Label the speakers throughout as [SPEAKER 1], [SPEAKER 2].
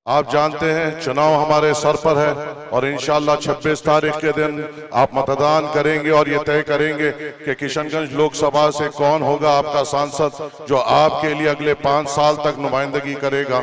[SPEAKER 1] आप जानते हैं चुनाव हमारे सर पर है और इंशाअल्लाह 26 तारीख के दिन आप मतदान करेंगे और ये तय करेंगे कि किशनगंज लोकसभा से कौन होगा आपका सांसद जो आपके लिए अगले 5 साल तक नुमाइंदगी करेगा।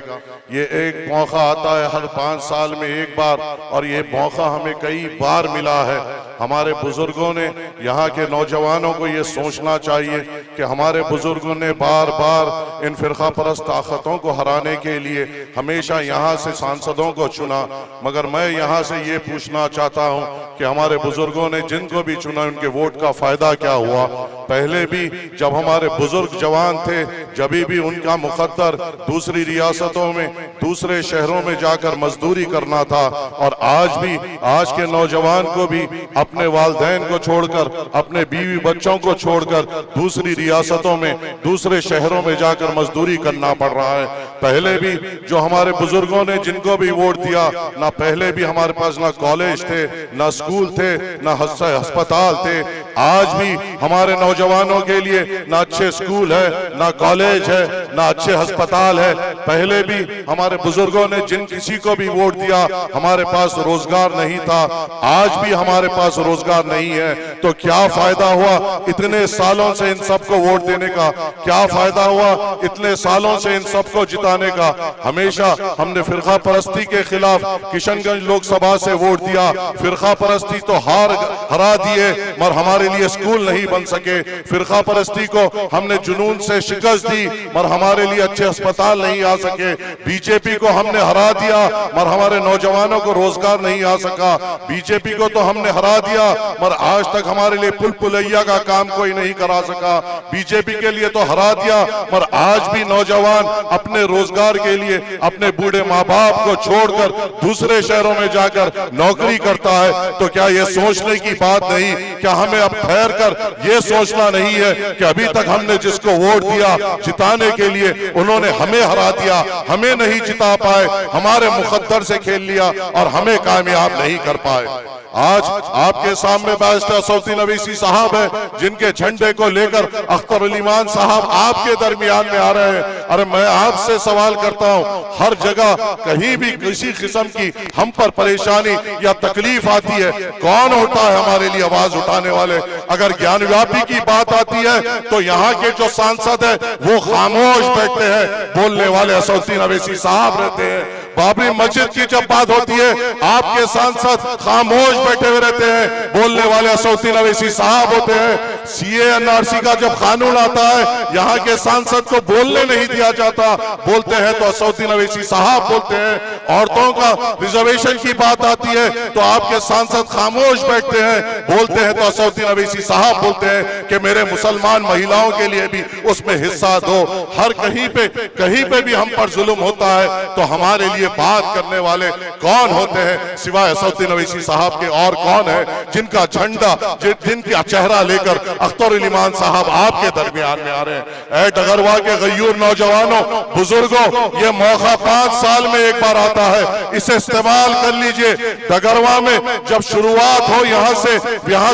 [SPEAKER 1] ये एक मौका आता है हर 5 साल में एक बार और ये मौका हमें कई बार मिला है। हमारे बुजुर्गों ने, यहाँ के नौजवानों को ये सोचना चाहिए कि हमारे बुजुर्गों ने बार बार इन फिरका परस्त ताकतों को हराने के लिए हमेशा यहाँ से सांसदों को चुना, मगर मैं यहाँ से ये पूछना चाहता हूँ कि हमारे बुजुर्गों ने जिनको भी चुना उनके वोट का फायदा क्या हुआ। पहले भी जब हमारे बुजुर्ग जवान थे जब भी उनका मुकद्दर दूसरी रियासतों में दूसरे शहरों में जाकर मजदूरी करना था, और आज भी आज के नौजवान को भी अपने वालिदैन को छोड़कर अपने बीवी बच्चों को छोड़कर दूसरी रियासतों में दूसरे शहरों में जाकर मजदूरी करना पड़ रहा है। पहले भी जो हमारे बुजुर्गों ने जिनको भी वोट दिया, ना पहले भी हमारे पास ना कॉलेज थे, ना स्कूल थे, ना अस्पताल थे। आज भी हमारे नौजवानों के लिए ना अच्छे स्कूल है, ना कॉलेज है, ना अच्छे अस्पताल है। पहले भी हमारे बुजुर्गों ने जिन किसी को भी वोट दिया हमारे पास रोजगार नहीं था, आज भी हमारे पास रोजगार नहीं है। तो क्या फायदा हुआ इतने सालों से इन सबको वोट देने का? क्या फायदा हुआ इतने सालों से इन सबको जिताने का? हमेशा हमने फिरका परस्ती के खिलाफ किशनगंज लोकसभा से वोट दिया। फिरका परस्ती तो हरा दिए मगर हमारे लिए स्कूल नहीं बन सके। फिरका परस्ती को हमने जुनून से शिकस्त दी मगर हमारे लिए अच्छे अस्पताल नहीं आ सके। बीजेपी को हमने हरा दिया मगर हमारे नौजवानों को रोजगार नहीं आ सका। बीजेपी को तो हमने हरा दिया मगर आज तक हमारे लिए पुल पुलैया का काम कोई नहीं करा सका। बीजेपी के लिए तो हरा दिया मगर आज भी नौजवान अपने रोजगार के लिए अपने बूढ़े माँ बाप को छोड़कर दूसरे शहरों में जाकर नौकरी करता है। तो क्या ये सोचने की बात नहीं? क्या हमें अब ठहर कर ये सोचना नहीं है कि अभी तक हमने जिसको वोट दिया जिताने के लिए उन्होंने हमें हरा दिया, हमें नहीं जिता पाए, हमारे मुकद्दर से खेल लिया और हमें कामयाब नहीं कर पाए। आज आपके सामने बैरिस्टर असदुद्दीन अवैसी साहब है जिनके झंडे को लेकर अख्तर अली मान साहब आपके दरमियान में आ रहे हैं। अरे मैं आपसे सवाल करता हूं, हर जगह कहीं भी किसी किस्म की हम पर परेशानी या तकलीफ आती है, कौन होता है हमारे लिए आवाज उठाने वाले? अगर ज्ञान व्यापी की बात आती है तो यहाँ के जो सांसद है वो खामोश बैठते हैं, बोलने वाले असदुद्दीन अवैसी साहब रहते हैं। बाबरी मस्जिद की जब बात होती है आपके सांसद खामोश बैठे हुए रहते हैं, बोलने वाले असदुद्दीन अवैसी साहब होते हैं। सीए एनआरसी का जब कानून आता है यहाँ के सांसद को बोलने नहीं दिया जाता, बोलते हैं तो असदुद्दीन अवैसी साहब बोलते हैं। औरतों का रिजर्वेशन की बात आती है तो आपके सांसद खामोश बैठते हैं, बोलते हैं तो असदुद्दीन अवैसी साहब बोलते हैं कि मेरे मुसलमान महिलाओं के लिए भी उसमें हिस्सा दो। हर कहीं पे भी हम पर जुल्म होता है तो हमारे लिए बात करने वाले कौन होते हैं सिवाय असदुद्दीन अवैसी साहब के? और कौन है जिनका झंडा जिनका चेहरा लेकर अख्तर अली मान साहब आपके दरमियान में आ रहे हैं? ए डगरवा के गयूर नौजवानों, बुजुर्गों, ये मौका 5 साल में एक बार आता है, इसे इस्तेमाल कर लीजिए। डगरवा में जब शुरुआत हो यहाँ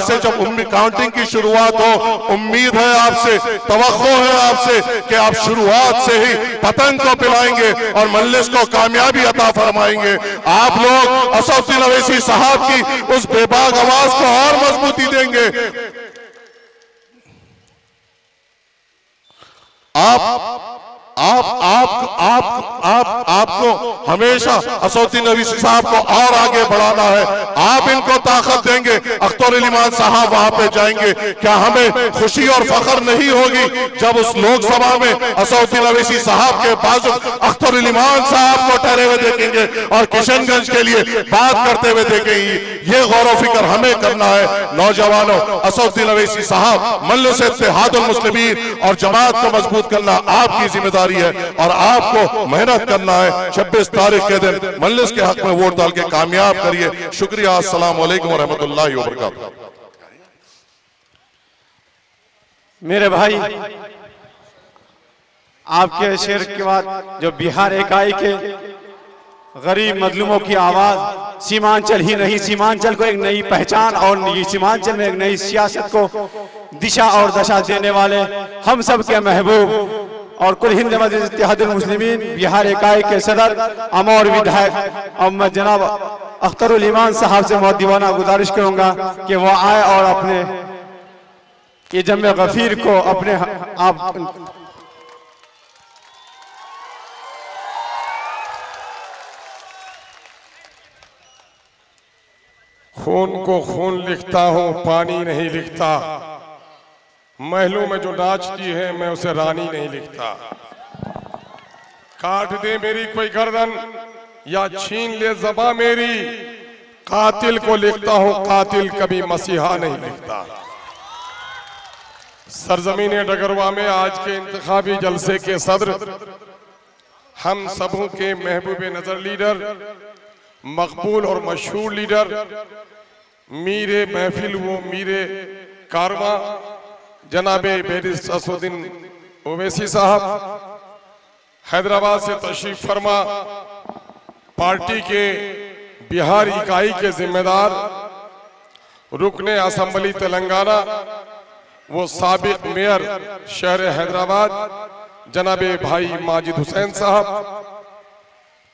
[SPEAKER 1] से जब काउंटिंग की शुरुआत हो, उम्मीद है आपसे, तवक्को है आपसे कि आप शुरुआत से ही पतंग को पिलाएंगे और मजलिस को कामयाबी अता फरमाएंगे। आप लोग असदुद्दीन अवैसी साहब की उस बेबाक आवाज को और मजबूती देंगे। आपको हमेशा असदुद्दीन अवैसी साहब को और आगे बढ़ाना है। आप इनको ताकत देंगे, अख्तर अली मान साहब वहां पे जाएंगे। क्या हमें खुशी और फख्र नहीं होगी जब उस लोकसभा में असदुद्दीन अवैसी साहब के बाजू अख्तर अली मान साहब को ठहरे हुए देखेंगे और किशनगंज के लिए बात करते हुए देखेंगे? ये गौर व फिक्र हमें करना है। नौजवानों, असदुद्दीन अवैसी साहब मजलिस इत्तेहादुल मुस्लिमीन और जमात को मजबूत करना आपकी जिम्मेदारी है और आपको मेहनत करना है। 26 तारीख के दिन मजलिस के हक में वोट डाल के कामयाब करिए। शुक्रिया। अस्सलाम वालेकुम व रहमतुल्लाहि व बरकातहू।
[SPEAKER 2] मेरे भाई, आपके शेर के बाद जो बिहार इकाई के गरीब मजलूमों की आवाज, सीमांचल ही नहीं, सीमांचल को एक नई पहचान और सीमांचल में एक नई सियासत को दिशा और दशा देने वाले हम सब के महबूब और कुल हिंद मजलिस इत्तेहादुल मुस्लिमीन बिहार इकाई के सदर अमर विधायक और मैं जनाब अख्तरुल ईमान साहब से मुअद्दिबाना गुजारिश करूंगा कि वो आए और अपने ये जम्मे गफीर को अपने आप
[SPEAKER 3] खून को खून लिखता हूँ, पानी नहीं लिखता। महलों में जो नाचती है मैं उसे रानी नहीं लिखता। काट दे मेरी कोई गर्दन या छीन ले ज़बां मेरी, कातिल को लिखता हूँ, कातिल कभी मसीहा नहीं लिखता। सरजमीन डगरवा में आज के इंतखाबी जलसे के सदर, हम सबों के महबूब नजर लीडर, मकबूल और मशहूर लीडर, मीरे महफिल वो मीरे कारवा जनाबे बैरिस्टर असदुद्दीन ओवैसी साहब हैदराबाद से तशरीफ फरमा, पार्टी के बिहार इकाई के जिम्मेदार, रुकने असम्बली तेलंगाना, वो साबिक मेयर शहर हैदराबाद जनाबे भाई माजिद हुसैन साहब,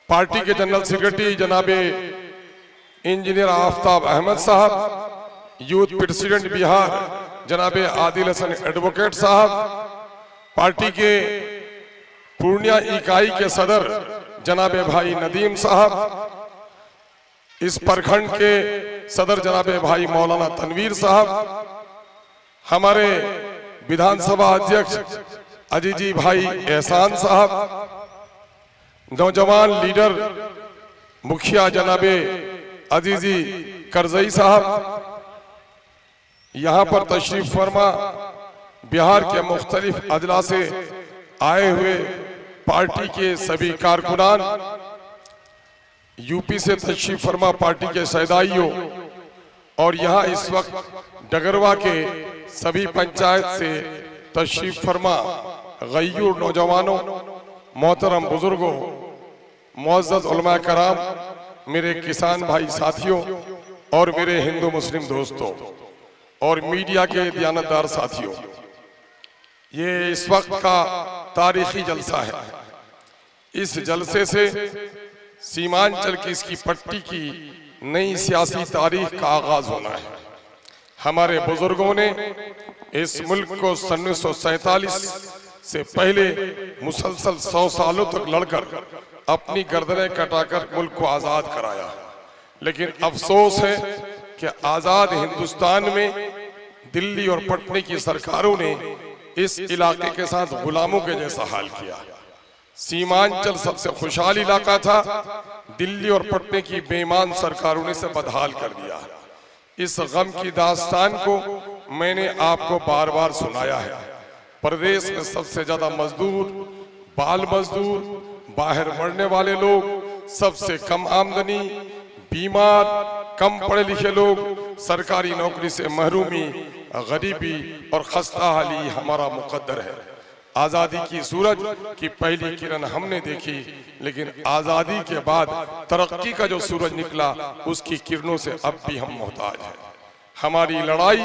[SPEAKER 3] पार्टी के जनरल सेक्रेटरी जनाबे इंजीनियर आफ्ताब अहमद साहब, यूथ प्रेसिडेंट बिहार जनाबे आदिल हसन एडवोकेट साहब, पार्टी के पूर्णिया इकाई के सदर जनाबे भाई नदीम साहब, इस प्रखंड के सदर जनाबे भाई मौलाना तनवीर साहब, हमारे विधानसभा अध्यक्ष अजीजी भाई एहसान साहब, नौजवान लीडर मुखिया जनाबे अजीजी करजई साहब, यहाँ पर तशरीफ फरमा बिहार के मुख्तलिफ अजला से आए हुए पार्टी के सभी कारकुनान, यूपी से तशरीफ फरमा पार्टी के सैदाइयों, और यहाँ इस वक्त डगरवा के सभी पंचायत से तशरीफ फरमा गय्यूर नौजवानों, मोहतरम बुजुर्गों, मुअज़्ज़ज़ उलमा कराम, मेरे किसान भाई साथियों और मेरे हिंदू मुस्लिम दोस्तों और मीडिया के दयानतदार साथियों, ये इस वक्त का तारीखी जलसा है। इस जलसे से सीमांचल की इसकी पट्टी की नई सियासी तारीख का आगाज होना है। हमारे बुजुर्गों ने इस मुल्क को सन 1947 से पहले मुसलसल 100 सालों तक लड़कर अपनी गर्दनें कटाकर मुल्क को आजाद कराया, लेकिन अफसोस है कि आजाद हिंदुस्तान में दिल्ली और पटने की सरकारों ने इस इलाके के साथ गुलामों के जैसा हाल किया। सीमांचल सबसे खुशहाल इलाका था, दिल्ली और पटने की बेईमान सरकारों ने इसे बदहाल कर दिया। इस गम की दास्तान को मैंने आपको बार बार सुनाया है। प्रदेश में सबसे ज्यादा मजदूर, बाल मजदूर, बाहर मरने वाले लोग, सबसे कम आमदनी, बीमार, कम पढ़े लिखे लोग, सरकारी नौकरी से महरूमी, गरीबी और खस्ता हाली हमारा मुकद्दर है। आज़ादी की सूरज की पहली किरण हमने देखी, लेकिन आज़ादी के बाद तरक्की का जो सूरज निकला उसकी किरणों से अब भी हम मोहताज हैं। हमारी लड़ाई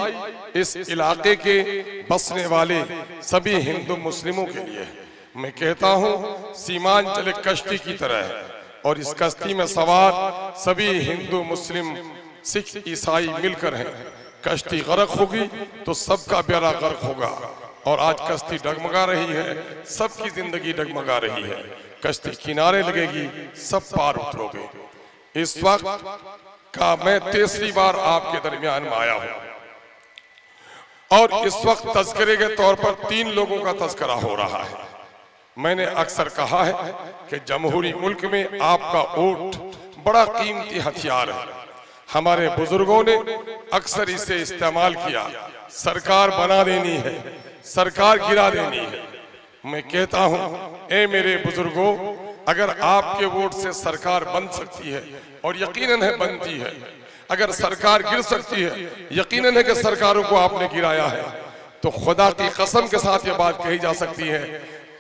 [SPEAKER 3] इस इलाके के बसने वाले सभी हिंदू मुस्लिमों के लिए है। मैं कहता हूँ सीमांचल एक कश्ती की तरह है और इस कश्ती में सवार सभी हिंदू मुस्लिम सिख ईसाई मिलकर हैं। कश्ती गर्क होगी तो सबका बेड़ा गर्क होगा, और आज कश्ती डगमगा रही है, सबकी जिंदगी डगमगा रही है। कश्ती किनारे लगेगी, सब पार उतरोगे। इस वक्त का मैं तीसरी बार आपके दरमियान में आया हूं और इस वक्त तज़किरे के तौर पर 3 लोगों का तज़किरा हो रहा है। मैंने अक्सर कहा है कि जमहूरी मुल्क में आपका वोट बड़ा कीमती हथियार है। हमारे बुजुर्गों ने अक्सर इसे इस्तेमाल किया। सरकार बना देनी है, सरकार गिरा देनी है। मैं कहता हूं, ए मेरे बुजुर्गों, अगर आपके वोट से सरकार बन सकती है, और यकीनन है बनती है, अगर सरकार गिर सकती है, यकीनन है कि सरकारों को आपने गिराया है, तो खुदा की कसम के साथ ये बात कही जा सकती है,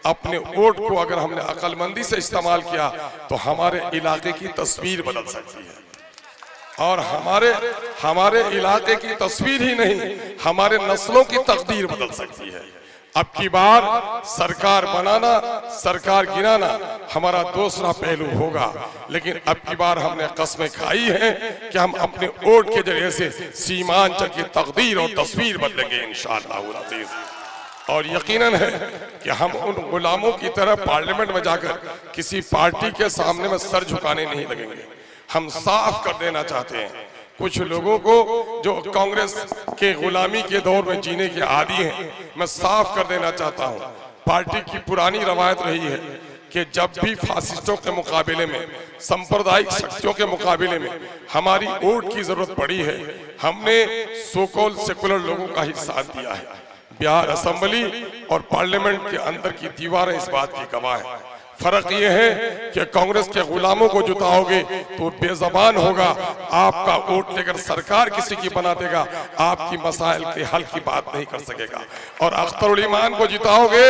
[SPEAKER 3] अपने वोट को अगर हमने अक्लमंदी से इस्तेमाल किया तो हमारे इलाके की तस्वीर बदल सकती है। और हमारे इलाके की तस्वीर ही नहीं, हमारे नस्लों की तकदीर बदल सकती है। अब की बार सरकार बनाना, सरकार गिराना हमारा दूसरा पहलू होगा, लेकिन अब की बार हमने कस्में खाई हैं कि हम अपने वोट के जरिए से सीमांचल की तकदीर और तस्वीर बदलेंगे इंशाअल्लाह अज़ीज़। और यकीनन है कि हम उन गुलामों की तरह पार्लियामेंट में जाकर किसी पार्टी के सामने में सर झुकाने नहीं लगेंगे। हम साफ कर देना चाहते हैं कुछ लोगों को जो कांग्रेस के गुलामी के दौर में जीने के आदी हैं, मैं साफ कर देना चाहता हूं, पार्टी की पुरानी रवायत रही है कि जब भी फासिस्टों के मुकाबले में, सांप्रदायिक शक्तियों के मुकाबले में हमारी वोट की जरूरत पड़ी है, हमने सो कॉल्ड सेकुलर लोगों का ही साथ दिया है। बिहार असेंबली और पार्लियामेंट के अंदर की दीवारें इस बात की गवाह है। फर्क यह है कि कांग्रेस के गुलामों को जुटाओगे तो बेजबान होगा, आपका वोट लेकर सरकार किसी की बना देगा, आपकी मसाइल के हल की बात नहीं कर सकेगा। और अख्तरुल ईमान को जिताओगे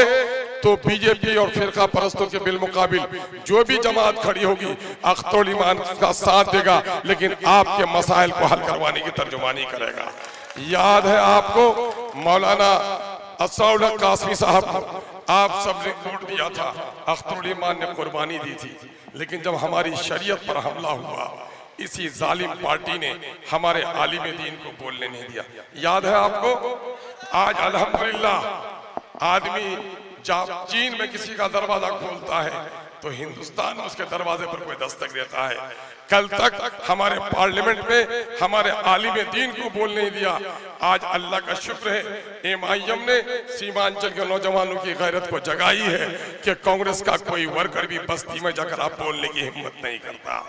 [SPEAKER 3] तो बीजेपी और फिरका परस्तों के बिलमुकाबिल जो भी जमात खड़ी होगी अख्तरुल ईमान का साथ देगा, लेकिन आपके मसाइल को हल करवाने की तर्जुमानी करेगा। याद है आपको मौलाना असदुल्लाह कासमी साहब को आप सबने वोट दिया था, अख्तरुल ईमान ने कुर्बानी दी थी, लेकिन जब हमारी शरीयत पर हमला हुआ इसी जालिम पार्टी ने हमारे आलिम दीन को बोलने नहीं दिया। याद है आपको? आज अल्हम्दुलिल्लाह आदमी जब चीन में किसी का दरवाजा खोलता है तो हिंदुस्तान में उसके दरवाजे पर कोई दस्तक देता है। कल तक हमारे पार्लियामेंट में हमारे आलिम दीन को बोलने नहीं दिया। आज अल्लाह का शुक्र है एमआईएम ने सीमांचल के नौजवानों की गैरत को जगाई है कि कांग्रेस का कोई वर्कर भी बस्ती में जाकर आप बोलने की हिम्मत नहीं करता।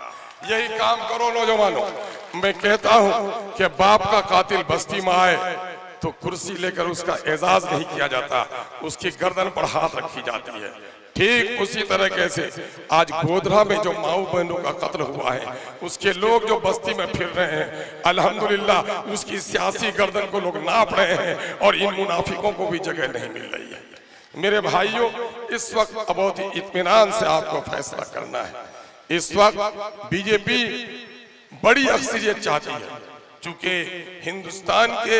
[SPEAKER 3] यही काम करो नौजवानों। मैं कहता हूँ कि बाप का कातिल बस्ती में आए तो कुर्सी लेकर उसका एजाज नहीं किया जाता, उसकी गर्दन पर हाथ रखी जाती है। ठीक उसी तरह से आज गोधरा में जो माऊ बहनों का कत्ल हुआ है, उसके लोग जो बस्ती में फिर रहे हैं, अल्हम्दुलिल्लाह उसकी सियासी गर्दन को लोग नाप रहे हैं और इन मुनाफिकों को भी जगह नहीं मिल रही है। मेरे भाइयों, इस वक्त बहुत ही इत्मीनान से आपको फैसला करना है। इस वक्त बीजेपी बड़ी अक्सरियत चाहती है, चूंकि हिंदुस्तान के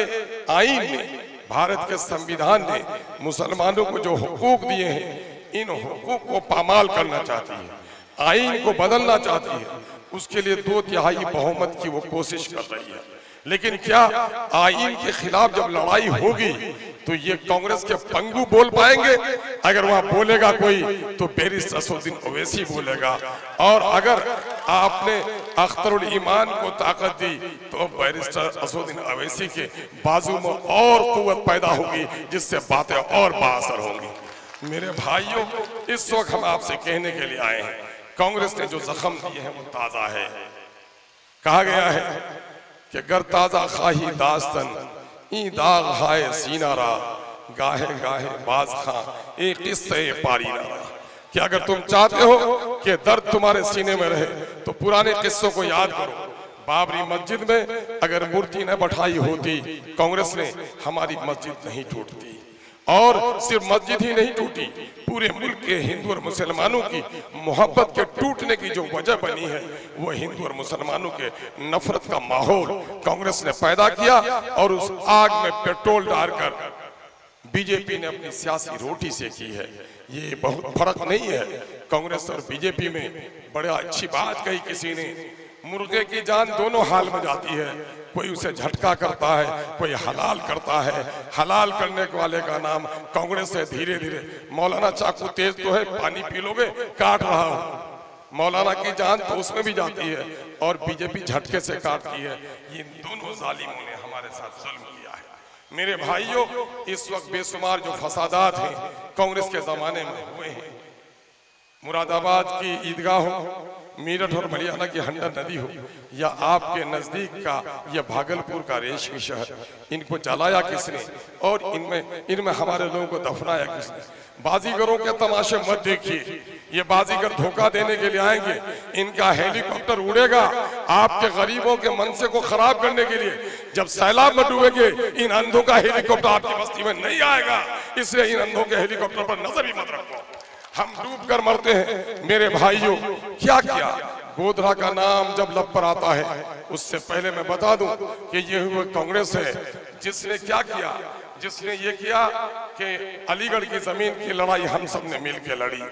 [SPEAKER 3] आईन ने, भारत के संविधान ने मुसलमानों को जो हुकूक दिए हैं, इन हुकूक को पामाल करना चाहती है, आईन को बदलना चाहती है। उसके लिए 2/3 बहुमत की वो कोशिश कर रही है। लेकिन क्या आईन के खिलाफ जब लड़ाई होगी तो ये कांग्रेस के पंगू बोल पाएंगे? अगर वहां बोलेगा कोई तो बैरिस्टर असदुद्दीन ओवैसी बोलेगा, और अगर आपने अख्तरुल ईमान को ताकत दी तो बैरिस्टर असदुद्दीन ओवैसी के बाजू में और कुव्वत पैदा होगी, जिससे बातें और बाअसर होंगी। मेरे भाइयों, इस वक्त हम आपसे कहने के लिए आए हैं, कांग्रेस ने जो जख्म दिए हैं वो ताजा है। कहा गया है कि गर ताजा खाही दास्तन ई दाग हाय सीनारा, गाहे गाहे बाज खां ए किस्से पारी नारा। कि अगर तुम चाहते हो कि दर्द तुम्हारे सीने में रहे तो पुराने किस्सों को याद करो। बाबरी मस्जिद में अगर मूर्ति न बैठाई होती कांग्रेस ने, हमारी मस्जिद नहीं टूटती। और सिर्फ मस्जिद ही नहीं टूटी, पूरे मुल्क के हिंदू और मुसलमानों की मोहब्बत के टूटने की जो वजह बनी है वो हिंदू और मुसलमानों के नफरत का माहौल कांग्रेस ने पैदा किया, और उस आग में पेट्रोल डालकर बीजेपी ने अपनी सियासी रोटी सेकी है। ये बहुत फर्क नहीं है कांग्रेस और बीजेपी में। बड़ा अच्छी बात कही किसी ने, मुर्गे की जान दोनों हाल में जाती है, कोई उसे झटका करता है, कोई हलाल करता है। हलाल करने वाले का नाम कांग्रेस है। धीरे धीरे मौलाना चाकू तेज तो है, पानी पी लोगे, काट रहा हूं। मौलाना की जान तो उसमें भी जाती है और बीजेपी झटके से काटती है। ये दोनों जालिमों ने हमारे साथ जुल्म किया है। मेरे भाइयों, इस वक्त बेशुमार जो फसादात हैं कांग्रेस के जमाने में हुए हैं, मुरादाबाद की ईदगाह हो, मीरठ और हरियाणा की हंडा नदी हो, या आपके नजदीक का या भागलपुर का रेशमी शहर, इनको जलाया किसने और इनमें हमारे लोगों को दफनाया किसने? बाजीगरों के तमाशे मत देखिए, ये बाजीगर धोखा देने के लिए आएंगे। इनका हेलीकॉप्टर उड़ेगा आपके गरीबों के मनसे को खराब करने के लिए। जब सैलाब में डूबेंगे इन अंधों का हेलीकॉप्टर आपकी बस्ती में नहीं आएगा, इसलिए इन अंधों के हेलीकॉप्टर पर नजर ही मत रखो। हम डूब कर मरते हैं। मेरे भाइयों, क्या किया? गोधरा का नाम जब लब पर आता है, उससे पहले मैं बता दूं कि ये हुआ कांग्रेस है जिसने क्या किया। जिसने ये किया कि अलीगढ़ की जमीन की लड़ाई हम सब ने मिलकर लड़ी,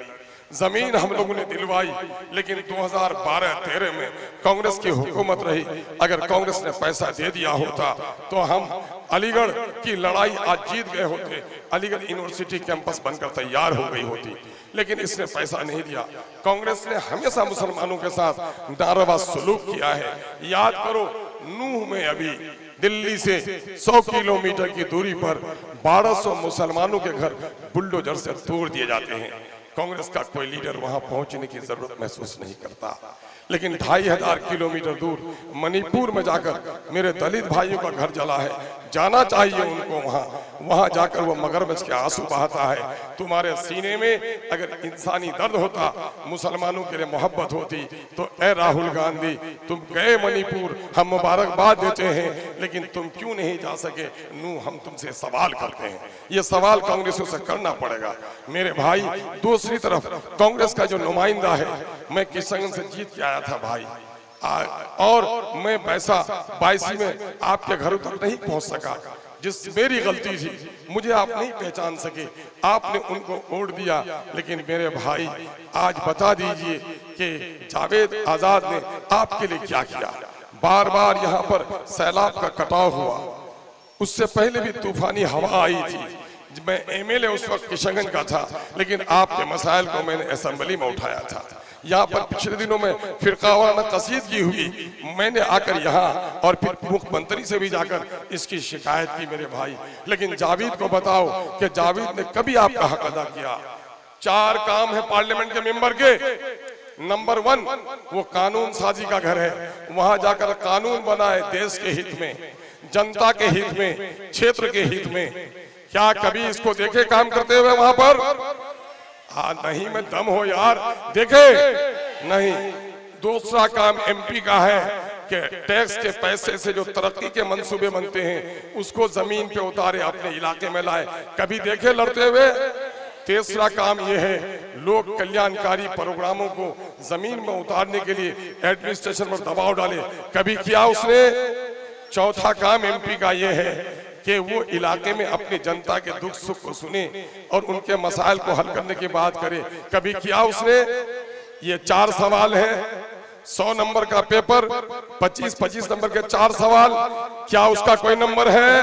[SPEAKER 3] जमीन हम लोगों ने दिलवाई, लेकिन 2012-13 में कांग्रेस की हुकूमत रही। अगर कांग्रेस ने पैसा दे दिया होता तो हम अलीगढ़ की लड़ाई आज जीत गए होते, अलीगढ़ यूनिवर्सिटी कैंपस बनकर तैयार हो गई होती, लेकिन इसने पैसा नहीं दिया। कांग्रेस ने हमेशा मुसलमानों के साथ नारावा सलूक किया है। याद करो, नूह में अभी दिल्ली से 100 किलोमीटर की दूरी पर 1200 मुसलमानों के घर बुलडोजर से तोड़ दिए जाते हैं। कांग्रेस का कोई लीडर वहां पहुंचने की जरूरत महसूस नहीं करता, लेकिन 2500 किलोमीटर दूर मणिपुर में जाकर मेरे दलित भाइयों का घर जला है, जाना चाहिए उनको वहां जाकर वो मगरमच्छ के आंसू बहाता है। तुम्हारे सीने में अगर इंसानी दर्द होता, मुसलमानों के लिए मोहब्बत होती, तो ए राहुल गांधी, तुम गए मणिपुर, हम मुबारकबाद देते हैं, लेकिन तुम क्यों नहीं जा सके? नू, हम तुमसे सवाल करते हैं, ये सवाल कांग्रेस से करना पड़ेगा। मेरे भाई, दूसरी तरफ कांग्रेस का जो नुमाइंदा है, मैं किशनगंज से जीत के आया था भाई, और मैं पैसा 22 में आपके घरों तक नहीं पहुंच सका, जिस मेरी गलती थी, मुझे आप नहीं पहचान सके, आपने उनको वोट दिया। लेकिन मेरे भाई, आज बता दीजिए कि जावेद आजाद ने आपके लिए क्या किया। बार बार यहाँ पर सैलाब का कटाव हुआ, उससे पहले भी तूफानी हवा आई थी। मैं एमएलए उस वक्त किशनगंज का था, लेकिन आपके मसाइल को मैंने असेंबली में उठाया था। यहाँ पर पिछले दिनों में फिरकावाना कसीदगी हुई, मैंने आकर यहाँ और फिर मुख्यमंत्री से भी जाकर इसकी शिकायत की मेरे भाई। लेकिन जावेद को बताओ कि जावेद ने कभी आपका हक अदा किया? 4 काम है पार्लियामेंट के मेंबर के। नंबर 1, वो कानून साजी का घर है, वहां जाकर कानून बनाए देश के हित में, जनता के हित में, क्षेत्र के हित में। क्या कभी इसको देखे काम करते हुए वहां पर? हाँ, नहीं में दम हो यार, देखे नहीं। दूसरा काम एमपी का है कि टैक्स के पैसे से जो तरक्की के मंसूबे बनते हैं उसको जमीन पे उतारे, अपने इलाके में लाए, कभी देखे लड़ते हुए? तीसरा काम यह है, लोक कल्याणकारी प्रोग्रामों को जमीन में उतारने के लिए एडमिनिस्ट्रेशन पर दबाव डाले, कभी किया उसने? चौथा काम एमपी का यह है कि वो इलाके में अपनी जनता के दुख सुख को सुने और उनके मसाइल को हल करने की बात करे, कभी किया उसने? ये 4 सवाल हैं। 100 नंबर का पेपर, 25-25 नंबर के 4 सवाल, क्या उसका कोई नंबर है?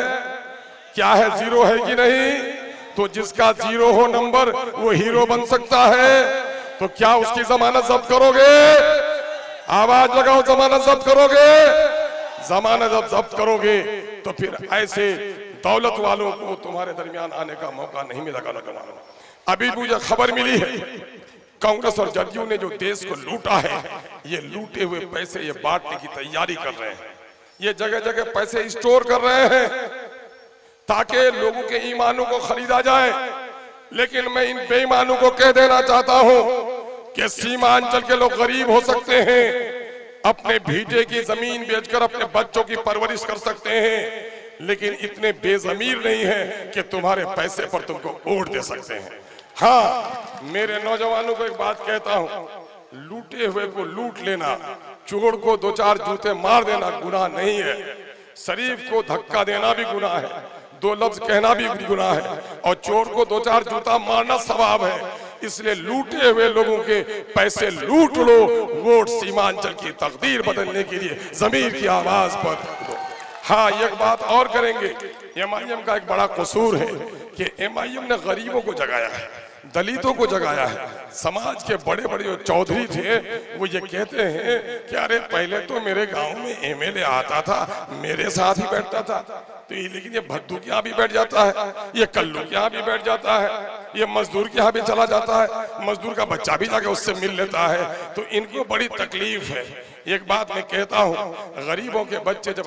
[SPEAKER 3] क्या है, 0 है कि नहीं? तो जिसका 0 हो नंबर, वो हीरो बन सकता है। तो क्या उसकी जमानत जब्त करोगे? आवाज लगाओ, जमानत जब्त करोगे? जमानत जब जब्त करोगे तो फिर ऐसे दौलत वालों को तुम्हारे दरमियान आने का मौका नहीं मिलेगा। नौजवानों, अभी मुझे खबर मिली है, कांग्रेस और जदयू ने जो देश को लूटा है, ये लूटे हुए पैसे ये बांटने की तैयारी कर रहे हैं। ये जगह जगह पैसे स्टोर कर रहे हैं ताकि लोगों के ईमानों को खरीदा जाए। लेकिन मैं इन बेईमानों को कह देना चाहता हूं कि सीमांचल के लोग गरीब हो सकते हैं, अपने भीटे की जमीन बेचकर अपने बच्चों की परवरिश कर सकते हैं, लेकिन इतने बेजमीर नहीं है कि तुम्हारे पैसे पर तुमको वोट दे सकते हैं। हाँ, मेरे नौजवानों को एक बात कहता हूं, लूटे हुए को लूट लेना, चोर को 2-4 जूते मार देना गुनाह नहीं है, शरीफ को धक्का देना भी गुनाह है, 2 लफ्ज कहना भी गुनाह है, और चोर को 2-4 जूता मारना सवाब है। इसलिए लूटे हुए लोगों के पैसे लूट लो, वोट सीमांचल की तकदीर बदलने के लिए जमीर की आवाज पर दो। हाँ, एक बात और करेंगे, एमआईएम का एक बड़ा कसूर है कि एमआईएम ने गरीबों को जगाया है, दलितों को जगाया है। समाज के बड़े बड़े जो चौधरी थे वो ये कहते हैं कि अरे पहले तो मेरे गांव में एमएलए आता था, मेरे साथ ही बैठता था, तो लेकिन ये भद्दू के यहाँ भी बैठ जाता है, ये कल्लू के यहाँ भी बैठ जाता है, ये मजदूर के यहाँ भी चला जाता है, मजदूर का बच्चा भी जाके उससे मिल लेता है, तो इनको बड़ी तकलीफ है। एक बात मैं कहता हूँ, गरीबों के बच्चे जब